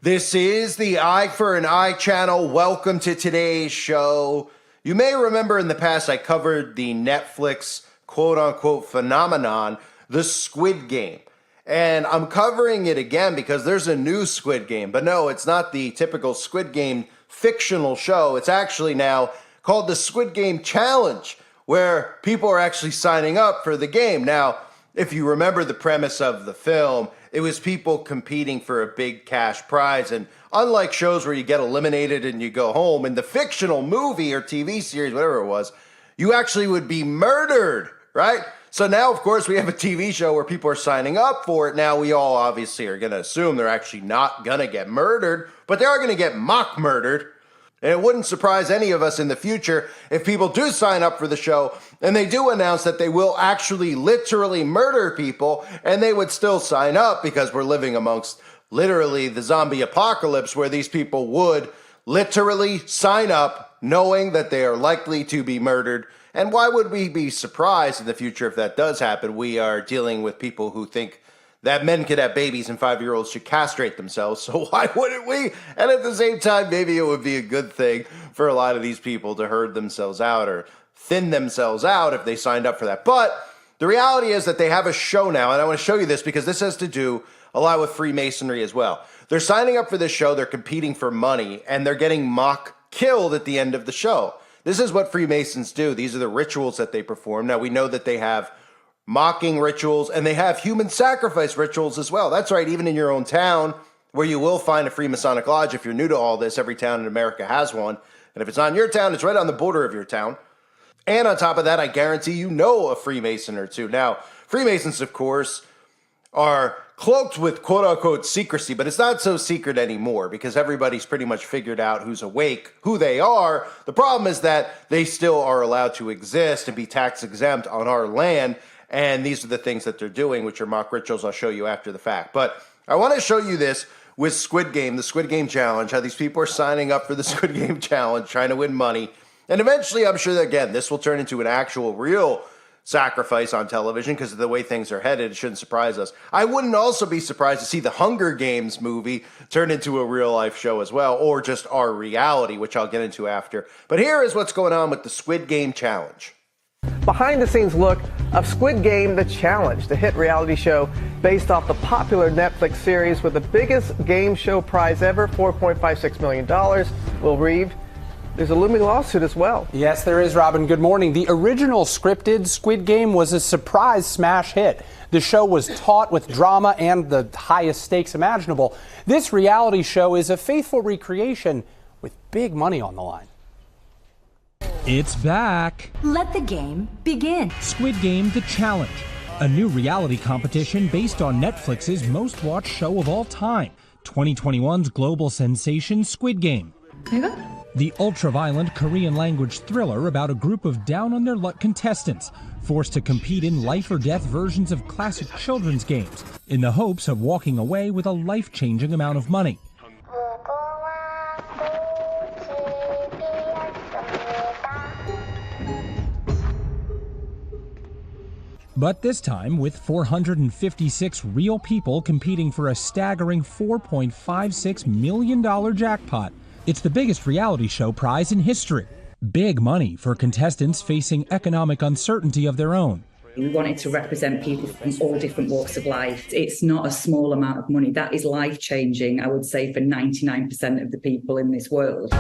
This is the Eye for an Eye channel. Welcome to today's show. You may remember in the past I covered the Netflix quote-unquote phenomenon, the Squid Game. And I'm covering it again because there's a new Squid Game. But no, it's not the typical Squid Game fictional show. It's actually now called the Squid Game Challenge, where people are actually signing up for the game. Now, if you remember the premise of the film, it was people competing for a big cash prize. And unlike shows where you get eliminated and you go home, in the fictional movie or TV series, whatever it was, you actually would be murdered, right? So now, of course, we have a TV show where people are signing up for it. Now, we all obviously are going to assume they're actually not going to get murdered, but they are going to get mock murdered. And it wouldn't surprise any of us in the future if people do sign up for the show and they do announce that they will actually literally murder people, and they would still sign up because we're living amongst literally the zombie apocalypse where these people would literally sign up knowing that they are likely to be murdered. And why would we be surprised in the future if that does happen? We are dealing with people who think that men could have babies and 5-year-olds should castrate themselves, so why wouldn't we? And at the same time, maybe it would be a good thing for a lot of these people to herd themselves out or thin themselves out if they signed up for that. But the reality is that they have a show now, and I want to show you this because this has to do a lot with Freemasonry as well. They're signing up for this show, they're competing for money, and they're getting mock killed at the end of the show. This is what Freemasons do. These are the rituals that they perform. Now, we know that they have mocking rituals, and they have human sacrifice rituals as well. That's right, even in your own town, where you will find a Freemasonic lodge. If you're new to all this, every town in America has one. And if it's not in your town, it's right on the border of your town. And on top of that, I guarantee you know a Freemason or two. Now, Freemasons, of course, are cloaked with quote-unquote secrecy, but it's not so secret anymore because everybody's pretty much figured out who's awake, who they are. The problem is that they still are allowed to exist and be tax-exempt on our land. And these are the things that they're doing, which are mock rituals I'll show you after the fact. But I want to show you this with Squid Game, the Squid Game Challenge, how these people are signing up for the Squid Game Challenge, trying to win money. And eventually, I'm sure that, again, this will turn into an actual real sacrifice on television because of the way things are headed. It shouldn't surprise us. I wouldn't also be surprised to see the Hunger Games movie turn into a real-life show as well, or just our reality, which I'll get into after. But here is what's going on with the Squid Game Challenge. Behind-the-scenes look of Squid Game, The Challenge, the hit reality show based off the popular Netflix series with the biggest game show prize ever, $4.56 million. Will Reeve, there's a looming lawsuit as well. Yes, there is, Robin. Good morning. The original scripted Squid Game was a surprise smash hit. The show was taut with drama and the highest stakes imaginable. This reality show is a faithful recreation with big money on the line. It's back. Let the game begin. Squid Game: The Challenge, a new reality competition based on Netflix's most watched show of all time, 2021's global sensation Squid Game. The ultra-violent Korean-language thriller about a group of down-on-their-luck contestants forced to compete in life-or-death versions of classic children's games in the hopes of walking away with a life-changing amount of money. But this time, with 456 real people competing for a staggering $4.56 million jackpot. It's the biggest reality show prize in history. Big money for contestants facing economic uncertainty of their own. We wanted to represent people from all different walks of life. It's not a small amount of money. That is life-changing, I would say, for 99% of the people in this world.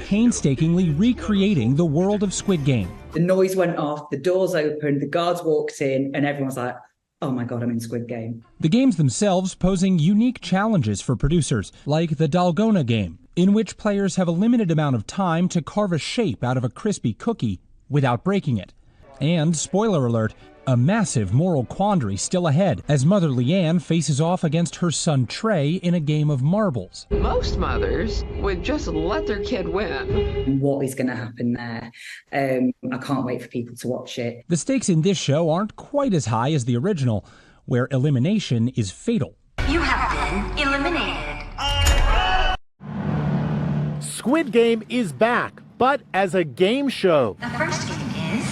Painstakingly recreating the world of Squid Game. The noise went off, the doors opened, the guards walked in, and everyone's like, oh my God, I'm in Squid Game. The games themselves posing unique challenges for producers, like the Dalgona game, in which players have a limited amount of time to carve a shape out of a crispy cookie without breaking it. And, spoiler alert, a massive moral quandary still ahead as Mother Leanne faces off against her son Trey in a game of marbles. Most mothers would just let their kid win. What is going to happen there? I can't wait for people to watch it. The stakes in this show aren't quite as high as the original, where elimination is fatal. You have been eliminated. Squid Game is back, but as a game show. The first game is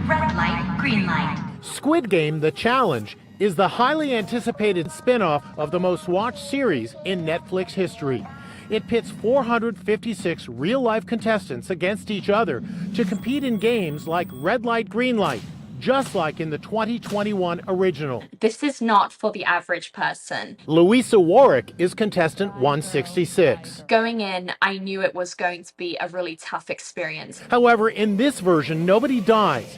red light, green light. Squid Game: The Challenge is the highly anticipated spin-off of the most watched series in Netflix history. It pits 456 real-life contestants against each other to compete in games like Red Light, Green Light, just like in the 2021 original. This is not for the average person. Louisa Warwick is contestant 166. Going in, I knew it was going to be a really tough experience. However, in this version, nobody dies.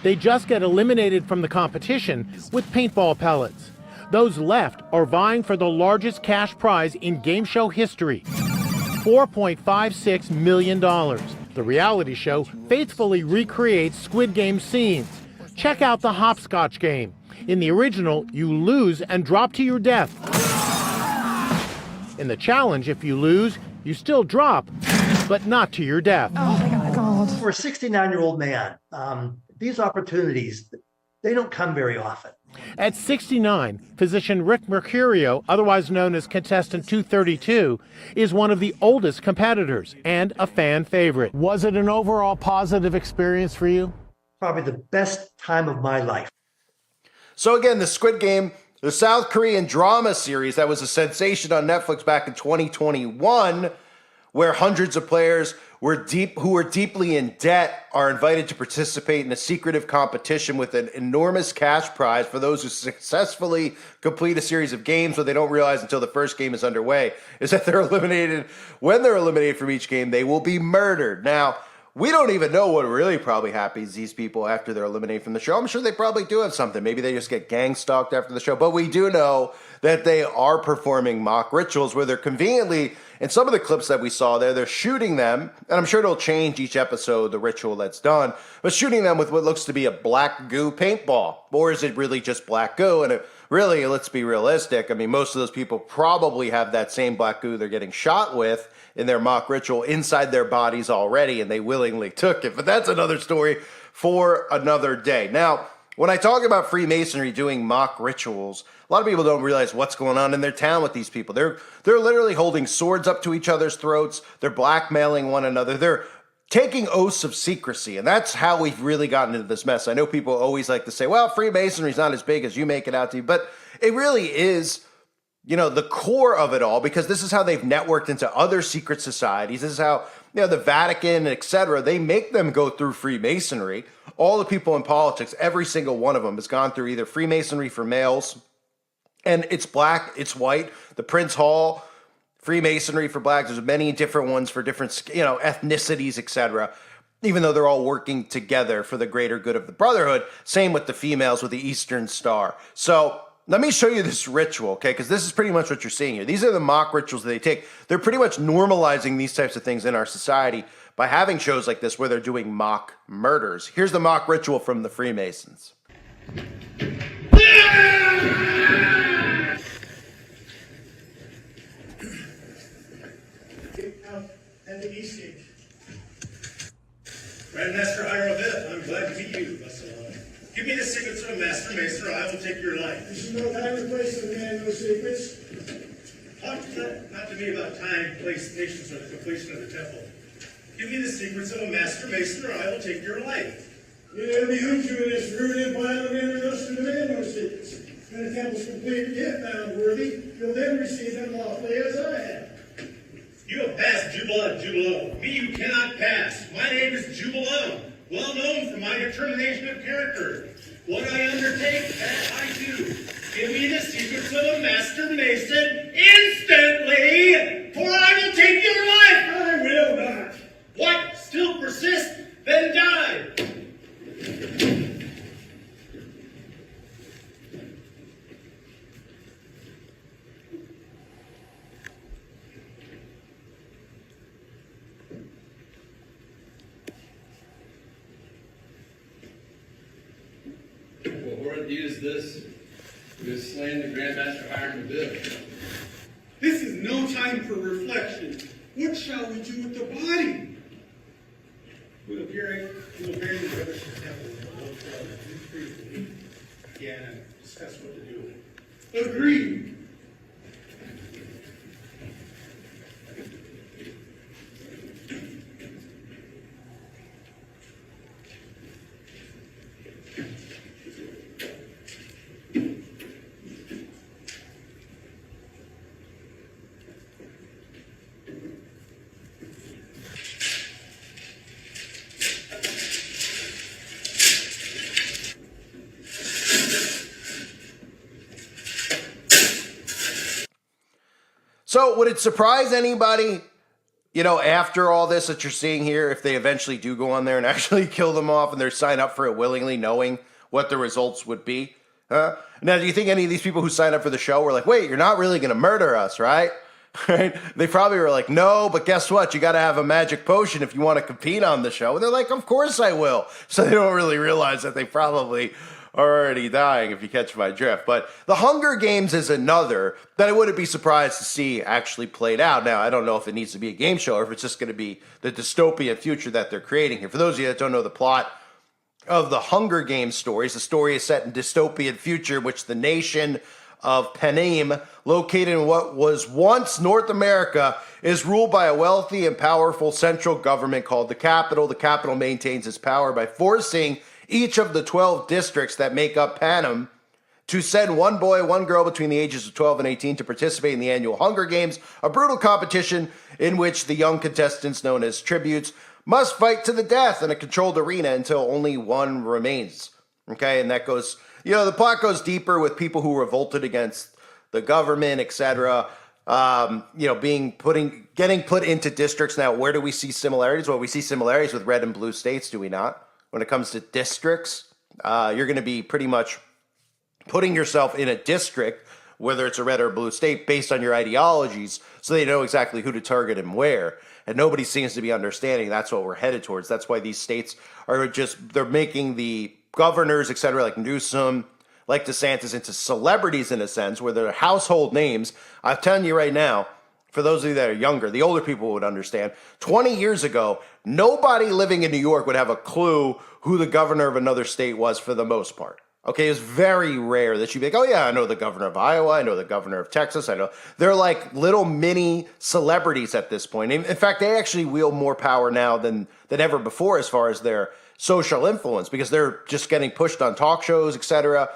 They just get eliminated from the competition with paintball pellets. Those left are vying for the largest cash prize in game show history, $4.56 million. The reality show faithfully recreates Squid Game scenes. Check out the hopscotch game. In the original, you lose and drop to your death. In the challenge, if you lose, you still drop, but not to your death. Oh my God. For a 69-year-old man, these opportunities, they don't come very often. At 69, physician Rick Mercurio, otherwise known as contestant 232, is one of the oldest competitors and a fan favorite. Was it an overall positive experience for you? Probably the best time of my life. So again, the Squid Game, the South Korean drama series that was a sensation on Netflix back in 2021, where hundreds of players who were deeply in debt are invited to participate in a secretive competition with an enormous cash prize for those who successfully complete a series of games. What they don't realize until the first game is underway is that they're eliminated. When they're eliminated from each game, they will be murdered. Now, we don't even know what really probably happens to these people after they're eliminated from the show. I'm sure they probably do have something. Maybe they just get gang stalked after the show. But we do know that they are performing mock rituals where they're conveniently, in some of the clips that we saw there, they're shooting them, and I'm sure it'll change each episode, the ritual that's done, but shooting them with what looks to be a black goo paintball. Or is it really just black goo? And really, let's be realistic. I mean, most of those people probably have that same black goo they're getting shot with in their mock ritual inside their bodies already, and they willingly took it. But that's another story for another day. Now, when I talk about Freemasonry doing mock rituals, a lot of people don't realize what's going on in their town with these people. They're literally holding swords up to each other's throats. They're blackmailing one another. They're taking oaths of secrecy, and that's how we've really gotten into this mess. I know people always like to say, well, Freemasonry's not as big as you make it out to be, but it really is, you know, the core of it all, because this is how they've networked into other secret societies. This is how, you know, the Vatican, etc., they make them go through Freemasonry. All the people in politics, every single one of them has gone through either Freemasonry for males, and it's black, it's white, the Prince Hall, Freemasonry for blacks. There's many different ones for different, you know, ethnicities, etc., even though they're all working together for the greater good of the brotherhood. Same with the females with the Eastern Star. So let me show you this ritual, okay? Because this is pretty much what you're seeing here. These are the mock rituals that they take. They're pretty much normalizing these types of things in our society by having shows like this where they're doing mock murders. Here's the mock ritual from the Freemasons. And the East Gate. Grandmaster Hierophant, I'm glad to meet you. Give me the secrets of a master mason, or I will take your life. This is no time or place for the man, no secrets. Talk not to me about time, place, nations, or the completion of the temple. Give me the secrets of a master mason, or I will take your life. It behooves you in this rude and violent manner thus to demand no secrets. When the temple's complete, if found worthy, you'll then receive them lawfully as I have. You have passed Jubilo. Me you cannot pass. My name is Jubilo, well known for my determination of character. What I undertake, that I do. Give me the secrets of a master mason instantly, for I will take your life. I will not. What? Still persist? Then die. Use this to slain the Grandmaster hired the bill. This is no time for reflection. What shall we do with the body? We'll bury the brothers in the temple again and discuss what to do with it. Agreed. So would it surprise anybody, after all this that you're seeing here, if they eventually do go on there and actually kill them off and they sign up for it willingly, knowing what the results would be? Huh? Now, do you think any of these people who signed up for the show were like, wait, you're not really going to murder us, right? Right? They probably were like, no, but guess what? You got to have a magic potion if you want to compete on the show. And they're like, of course I will. So they don't really realize that they probably are already dying, if you catch my drift. But the Hunger Games is another that I wouldn't be surprised to see actually played out. Now, I don't know if it needs to be a game show or if it's just going to be the dystopian future that they're creating here. For those of you that don't know the plot of the Hunger Games stories, the story is set in dystopian future, which the nation of Panem, located in what was once North America, is ruled by a wealthy and powerful central government called the Capital. The Capital maintains its power by forcing each of the 12 districts that make up Panem to send one boy, one girl between the ages of 12 and 18 to participate in the annual Hunger Games, a brutal competition in which the young contestants, known as tributes, must fight to the death in a controlled arena until only one remains. Okay, and that goes, the plot goes deeper with people who revolted against the government, etc. Getting put into districts. Now, where do we see similarities? Well, we see similarities with red and blue states, do we not? When it comes to districts, you're going to be pretty much putting yourself in a district, whether it's a red or blue state, based on your ideologies, so they know exactly who to target and where. And nobody seems to be understanding that's what we're headed towards. That's why these states are they're making the governors, et cetera, like Newsom, like DeSantis, into celebrities in a sense, where they're household names. I'm telling you right now, for those of you that are younger, the older people would understand. 20 years ago, nobody living in New York would have a clue who the governor of another state was for the most part. Okay, it's very rare that you'd be like, oh yeah, I know the governor of Iowa, I know the governor of Texas, I know. They're like little mini celebrities at this point. In fact, they actually wield more power now than ever before as far as their social influence, because they're just getting pushed on talk shows, etc.,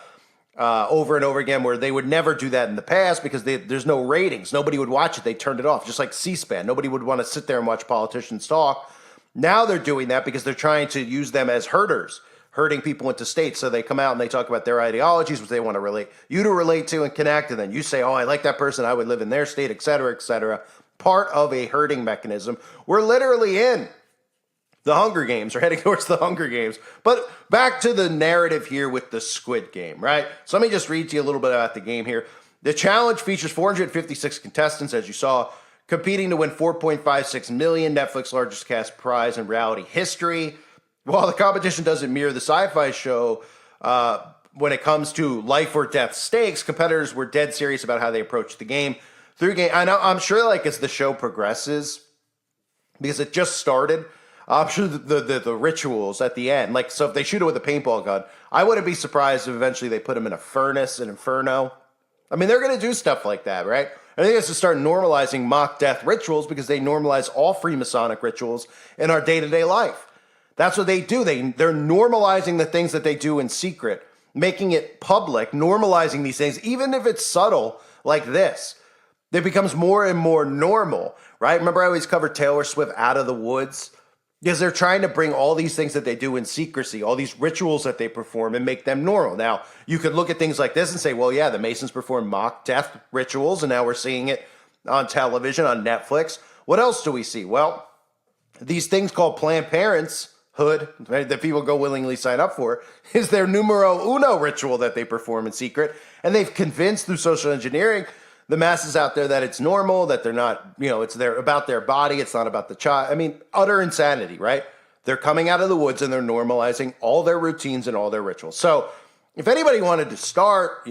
over and over again, where they would never do that in the past because there's no ratings. Nobody would watch it. They turned it off, just like C-SPAN. Nobody would want to sit there and watch politicians talk. Now they're doing that because they're trying to use them as herders, herding people into states. So they come out and they talk about their ideologies, which they want to relate to and connect. And then you say, oh, I like that person, I would live in their state, et cetera, et cetera. Part of a herding mechanism. We're literally in the Hunger Games, or heading towards the Hunger Games. But back to the narrative here with the Squid Game, right? So let me just read to you a little bit about the game here. The challenge features 456 contestants, as you saw, competing to win $4.56 million, Netflix's largest cash prize in reality history. While the competition doesn't mirror the sci-fi show, when it comes to life or death stakes, competitors were dead serious about how they approached the game. I'm sure, like, as the show progresses, because it just started, I'm sure the rituals at the end, like, so if they shoot it with a paintball gun, I wouldn't be surprised if eventually they put them in a furnace, an inferno. I mean, they're going to do stuff like that, right? I think it's to start normalizing mock death rituals, because they normalize all Freemasonic rituals in our day-to-day life. That's what they do. They're normalizing the things that they do in secret, making it public, normalizing these things, even if it's subtle like this. It becomes more and more normal, right? Remember I always covered Taylor Swift Out of the Woods? Because they're trying to bring all these things that they do in secrecy, all these rituals that they perform, and make them normal. Now, you could look at things like this and say, well, yeah, the Masons perform mock death rituals, and now we're seeing it on television, on Netflix. What else do we see? Well, these things called Planned Parenthood, right, that people go willingly sign up for, is their numero uno ritual that they perform in secret. And they've convinced through social engineering the masses out there that it's normal, that they're not, it's about their body, it's not about the child. I mean, utter insanity, right? They're coming out of the woods and they're normalizing all their routines and all their rituals. So if anybody wanted to start,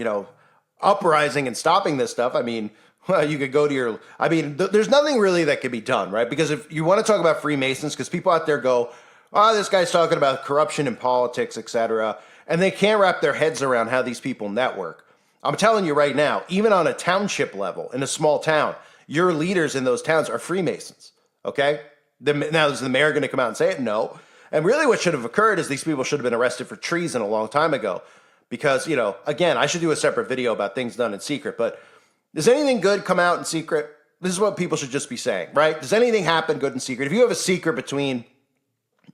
uprising and stopping this stuff, I mean, well, you could go to there's nothing really that can be done, right? Because if you want to talk about Freemasons, because people out there go, oh, this guy's talking about corruption in politics, etc., and they can't wrap their heads around how these people network. I'm telling you right now, even on a township level, in a small town, your leaders in those towns are Freemasons, okay? Now, is the mayor going to come out and say it? No. And really what should have occurred is these people should have been arrested for treason a long time ago. Because, again, I should do a separate video about things done in secret, but does anything good come out in secret? This is what people should just be saying, right? Does anything happen good in secret? If you have a secret between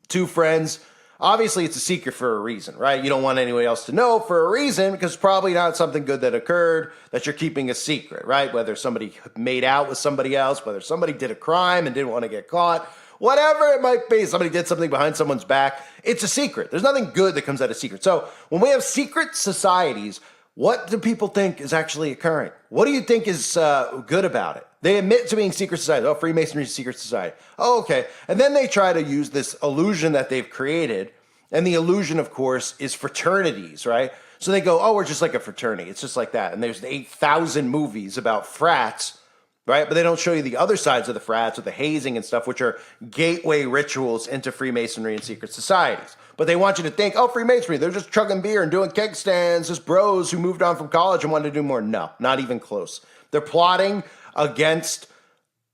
two friends, obviously it's a secret for a reason, right? You don't want anyone else to know for a reason because it's probably not something good that occurred that you're keeping a secret, right? Whether somebody made out with somebody else, whether somebody did a crime and didn't want to get caught, whatever it might be, somebody did something behind someone's back, it's a secret. There's nothing good that comes out of secret. So when we have secret societies, what do people think is actually occurring? What do you think is good about it? They admit to being secret society. Oh, Freemasonry is a secret society. Oh, okay. And then they try to use this illusion that they've created. And the illusion, of course, is fraternities, right? So they go, oh, we're just like a fraternity. It's just like that. And there's 8,000 movies about frats, right? But they don't show you the other sides of the frats with the hazing and stuff, which are gateway rituals into Freemasonry and secret societies. But they want you to think, oh, Freemasonry, they're just chugging beer and doing keg stands, just bros who moved on from college and wanted to do more. No, not even close. They're plotting against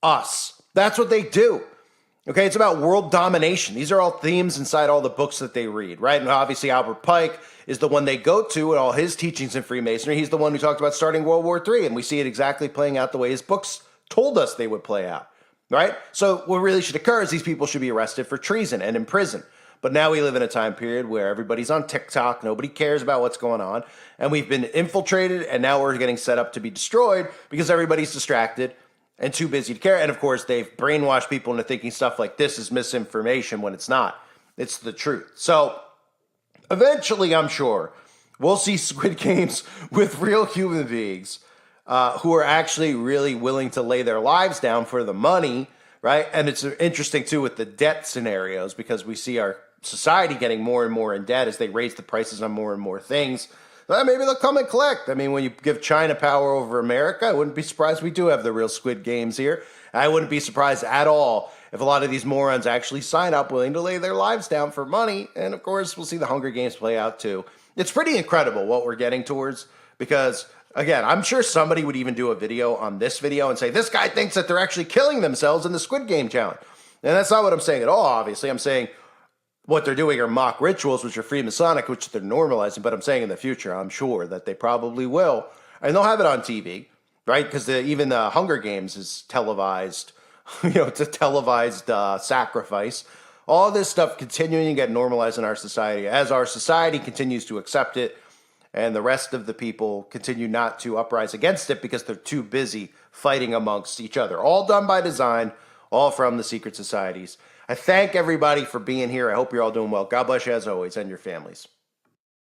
us. That's what they do. Okay, it's about world domination. These are all themes inside all the books that they read, right? And obviously Albert Pike is the one they go to in all his teachings in Freemasonry. He's the one who talked about starting World War III, and we see it exactly playing out the way his books told us they would play out, right? So what really should occur is these people should be arrested for treason and imprisoned. But now we live in a time period where everybody's on TikTok, nobody cares about what's going on, and we've been infiltrated, and now we're getting set up to be destroyed because everybody's distracted and too busy to care. And of course, they've brainwashed people into thinking stuff like this is misinformation when it's not. It's the truth. So eventually, I'm sure, we'll see Squid Games with real human beings who are actually really willing to lay their lives down for the money, right? And it's interesting, too, with the debt scenarios because we see our society getting more and more in debt as they raise the prices on more and more things. Well, maybe they'll come and collect. I mean, when you give China power over America, I wouldn't be surprised we do have the real Squid Games here. I wouldn't be surprised at all if a lot of these morons actually sign up willing to lay their lives down for money. And of course, we'll see the Hunger Games play out too. It's pretty incredible what we're getting towards because, again, I'm sure somebody would even do a video on this video and say, this guy thinks that they're actually killing themselves in the Squid Game challenge. And that's not what I'm saying at all, obviously. I'm saying what they're doing are mock rituals, which are Freemasonic, which they're normalizing. But I'm saying in the future, I'm sure that they probably will. And they'll have it on TV, right? Because even the Hunger Games is televised. It's a televised sacrifice. All this stuff continuing to get normalized in our society as our society continues to accept it and the rest of the people continue not to uprise against it because they're too busy fighting amongst each other. All done by design, all from the secret societies. I thank everybody for being here. I hope you're all doing well. God bless you as always and your families.